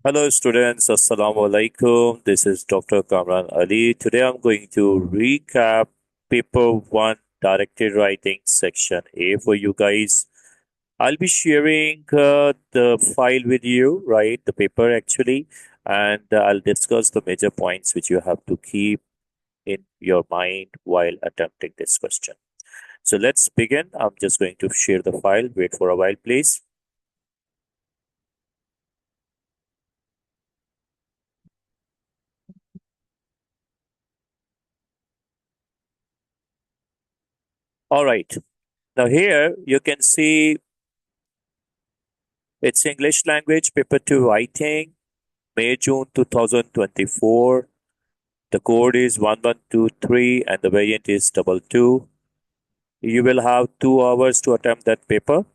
Hello, students. Assalamu alaikum. This is Dr. Kamran Ali. Today I'm going to recap paper one directed writing section A for you guys. I'll be sharing the file with you, right? The paper actually, and I'll discuss the major points which you have to keep in your mind while attempting this question. So let's begin. I'm just going to share the file. Wait for a while, please. All right. Now here you can see it's English language, paper two writing, May, June 2024. The code is 1123 and the variant is double two. You will have 2 hours to attempt that paper.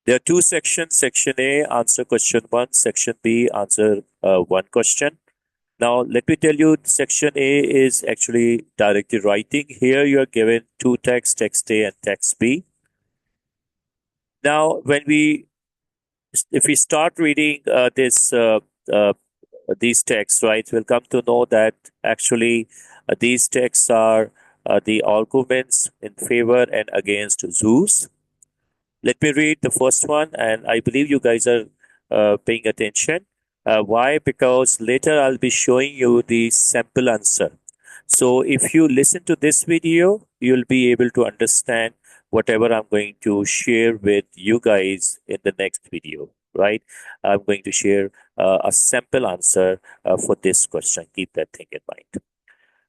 There are two sections. Section A, answer question one. Section B, answer one question. Now, let me tell you, section A is actually directed writing. Here you are given two texts, text A and text B. Now, if we start reading uh, these texts, right, we'll come to know that actually these texts are the arguments in favor and against zoos. Let me read the first one, and I believe you guys are paying attention. Why? Because later I'll be showing you the sample answer. So if you listen to this video, you'll be able to understand whatever I'm going to share with you guys in the next video, right? I'm going to share a sample answer for this question. Keep that thing in mind.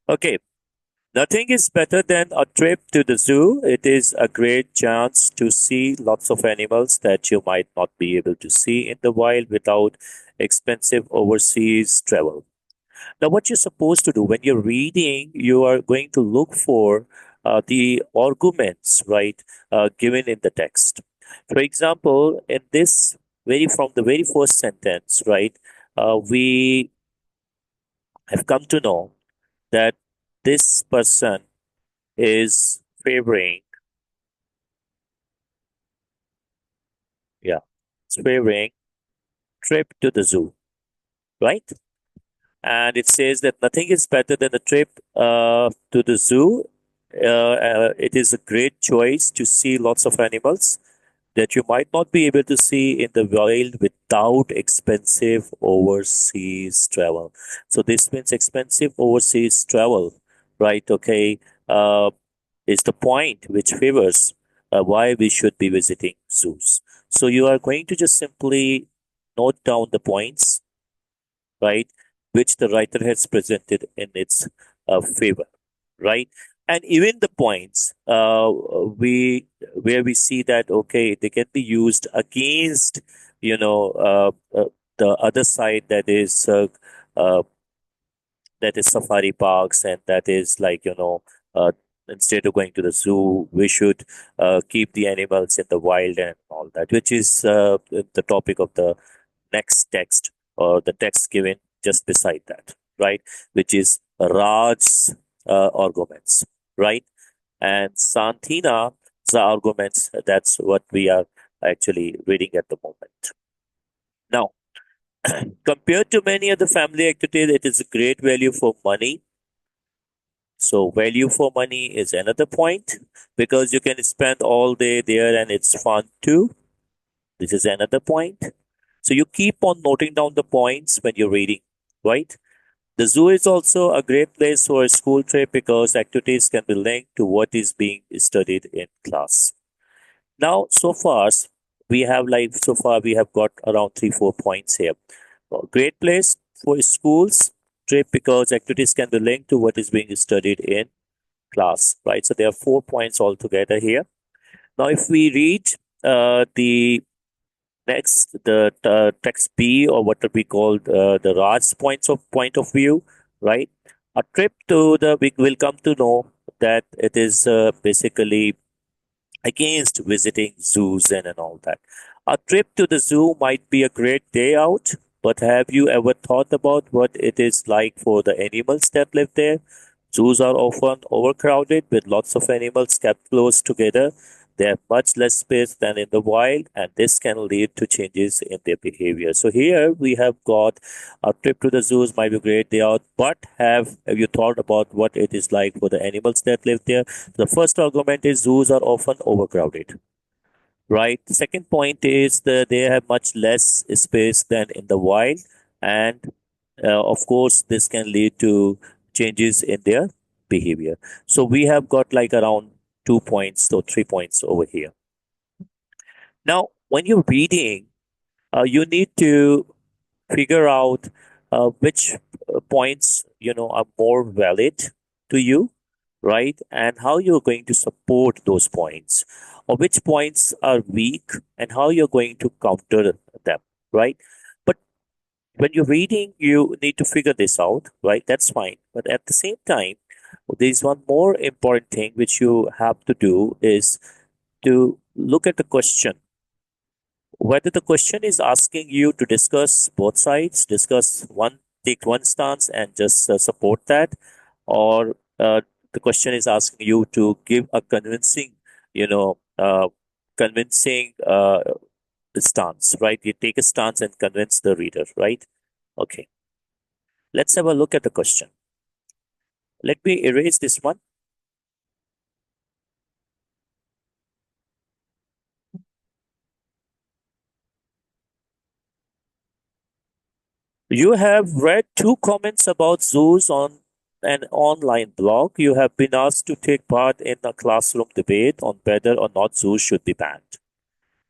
Okay, nothing is better than a trip to the zoo. It is a great chance to see lots of animals that you might not be able to see in the wild without expensive overseas travel. Now, what you're supposed to do when you're reading, you are going to look for the arguments, right, given in the text. For example, in this from the very first sentence, right, we have come to know that this person is favoring, yeah, it's favoring trip to the zoo, right? And it says that nothing is better than a trip to the zoo. It is a great choice to see lots of animals that you might not be able to see in the wild without expensive overseas travel. So this means expensive overseas travel, right? Okay, is the point which favors why we should be visiting zoos. So you are going to just simply note down the points, right, which the writer has presented in its favor, right? And even the points we where we see that okay, they can be used against, you know, the other side uh, that is safari parks, and that is like instead of going to the zoo, we should keep the animals in the wild and all that, which is the topic of the next text or the text given just beside that, right? Which is Raj's arguments, right? And Santina's arguments. That's what we are actually reading at the moment. Now, compared to many other family activities, it is a great value for money. So, value for money is another point because you can spend all day there and it's fun too. This is another point. So, you keep on noting down the points when you're reading, right? The zoo is also a great place for a school trip because activities can be linked to what is being studied in class. Now, so far we have got around 3 4 points here. Great place for schools trip because activities can be linked to what is being studied in class, right? So there are 4 points altogether here. Now, if we read the next, the text B, or what we call the Raj's point of view, right? A trip to the we will come to know that it is basically against visiting zoos and all that. A trip to the zoo might be a great day out, but have you ever thought about what it is like for the animals that live there? Zoos are often overcrowded with lots of animals kept close together. They have much less space than in the wild, and this can lead to changes in their behavior. So here we have got a trip to the zoos might be a great day out, but have you thought about what it is like for the animals that live there? The first argument is zoos are often overcrowded, right? The second point is that they have much less space than in the wild, and of course, this can lead to changes in their behavior. So we have got like around 2 points or 3 points over here. Now, when you're reading, you need to figure out which points are more valid to you, right? And how you're going to support those points, or which points are weak and how you're going to counter them, right? But when you're reading, you need to figure this out, right? That's fine. But at the same time, there's one more important thing which you have to do is to look at the question, whether the question is asking you to discuss both sides, discuss one, take one stance and just support that, or the question is asking you to give a convincing, you know, uh, convincing stance, right? You take a stance and convince the reader, right? Okay, let's have a look at the question. Let me erase this one. You have read two comments about zoos on an online blog. You have been asked to take part in a classroom debate on whether or not zoos should be banned.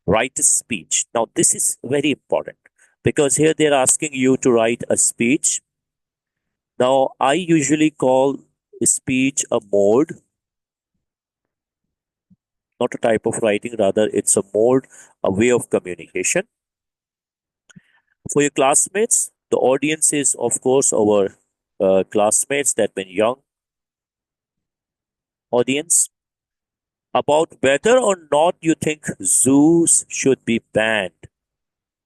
Write a speech. Now, this is very important because here they're asking you to write a speech. Now, I usually call a speech a mode, not a type of writing, rather, it's a mode, a way of communication. For your classmates, the audience is, of course, our classmates that been young audience, about whether or not you think zoos should be banned.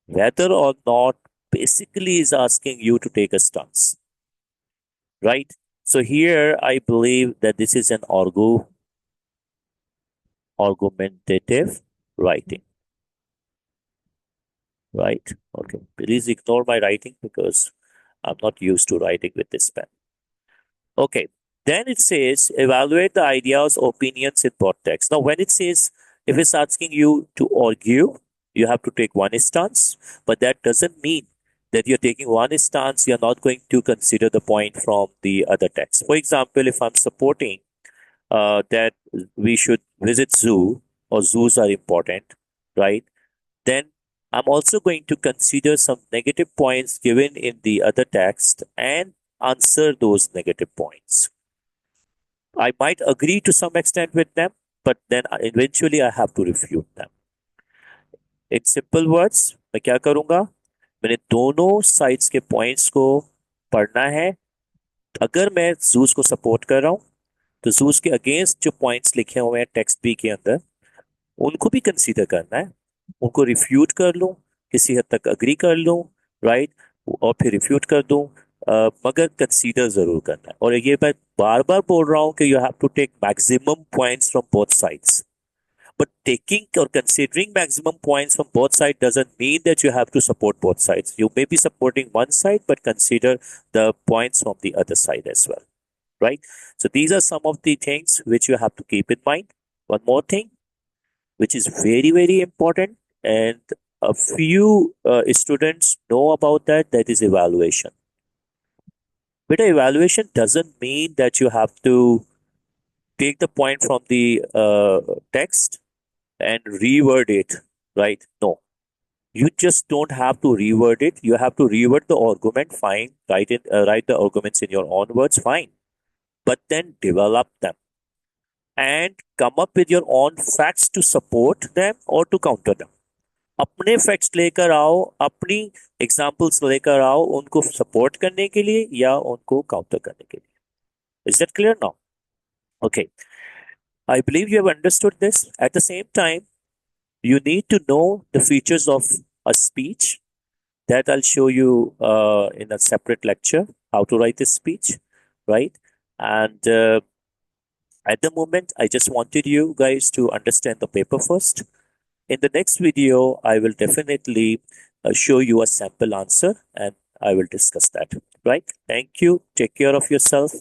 Whether or not basically is asking you to take a stance, right? So here I believe that this is an argumentative writing, right? Okay, please ignore my writing because I'm not used to writing with this pen. Okay. Then it says evaluate the ideas, opinions in context. Now, when it says if it's asking you to argue, you have to take one stance, but that doesn't mean that you're taking one stance, you're not going to consider the point from the other text. For example, if I'm supporting that we should visit zoo or zoos are important, right? Then I'm also going to consider some negative points given in the other text and answer those negative points. I might agree to some extent with them, but then eventually I have to refute them. In simple words, मैं क्या करूंगा? मैंने दोनों sides के points को पढ़ना है. अगर मैं जूस को सपोर्ट कर रहा हूं तो जूस के अगेंस्ट जो पॉइंट्स लिखे हुए हैं टेक्स्ट बी के अंदर उनको भी कंसीडर करना है. उनको रिफ्यूट कर लूं, किसी हद तक अग्री कर लूं, राइट, और फिर रिफ्यूट कर दूं, मगर कंसीडर जरूर करना है. और ये मैं बार बार बोल रहा हूं कि you have to take maximum points from both sides. But taking or considering maximum points from both sides doesn't mean that you have to support both sides. You may be supporting one side, but consider the points from the other side as well, right? So these are some of the things which you have to keep in mind. One more thing, which is very, very important, and a few students know about that, that is evaluation. But evaluation doesn't mean that you have to take the point from the text and reword it, right? No, you just don't have to reword it. You have to reword the argument, fine. Write the arguments in your own words, fine. But then develop them and come up with your own facts to support them or to counter them. अपने facts लेकर आओ, अपनी examples लेकर आओ उनको support करने के लिए या उनको काउंटर करने के लिए. Is that clear now? Okay, I believe you have understood this. At the same time you need to know the features of a speech that I'll show you in a separate lecture, how to write a speech, right? And At the moment, I just wanted you guys to understand the paper first. In the next video, I will definitely show you a sample answer and I will discuss that. Right? Thank you. Take care of yourself.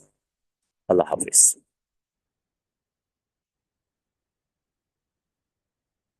Allah Hafiz.